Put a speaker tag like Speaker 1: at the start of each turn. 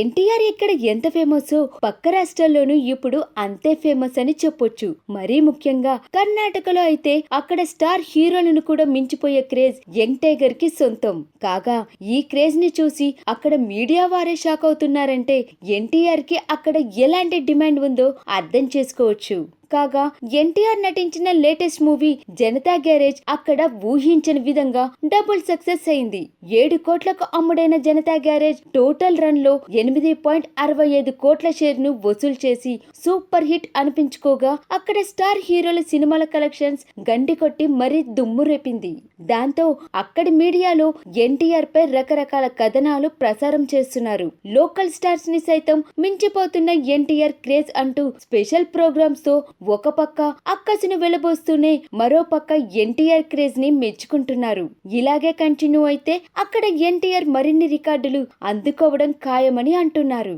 Speaker 1: ఎన్టీఆర్ ఇక్కడ ఎంత ఫేమస్ పక్క రాష్ట్రాల్లోనూ ఇప్పుడు అంతే ఫేమస్ అని చెప్పొచ్చు. మరీ ముఖ్యంగా కర్ణాటకలో అయితే అక్కడ స్టార్ హీరోలను కూడా మించిపోయే క్రేజ్ యంగ్ టైగర్ కి సొంతం. కాగా ఈ క్రేజ్ ని చూసి అక్కడ మీడియా వారే షాక్ అవుతున్నారంటే ఎన్టీఆర్ కి అక్కడ ఎలాంటి డిమాండ్ ఉందో అర్థం చేసుకోవచ్చు. కాగా ఎన్టీఆర్ నటించిన లేటెస్ట్ మూవీ జనతా గ్యారేజ్ అక్కడ ఊహించని విధంగా డబుల్ సక్సెస్ అయింది. 7 కోట్లకు అమ్ముడైన జనతా గ్యారేజ్ టోటల్ రన్ లో 8.65 కోట్ల షేర్ ను వసూలు చేసి సూపర్ హిట్ అనిపించుకోగా అక్కడ స్టార్ హీరోల సినిమాల కలెక్షన్స్ గండి కొట్టి మరీ దుమ్ము రేపింది. దాంతో అక్కడి మీడియాలో ఎన్టీఆర్ పై రకరకాల కథనాలు ప్రసారం చేస్తున్నారు. లోకల్ స్టార్స్ ని సైతం మించిపోతున్న ఎన్టీఆర్ క్రేజ్ అంటూ స్పెషల్ ప్రోగ్రామ్స్ తో ఒక పక్క అక్కసును వెలబోస్తూనే మరో పక్క ఎన్టీఆర్ క్రేజ్ ని మెచ్చుకుంటున్నారు. ఇలాగే కంటిన్యూ అయితే అక్కడ ఎన్టీఆర్ మరిన్ని రికార్డులు అందుకోవడం ఖాయమని అంటున్నారు.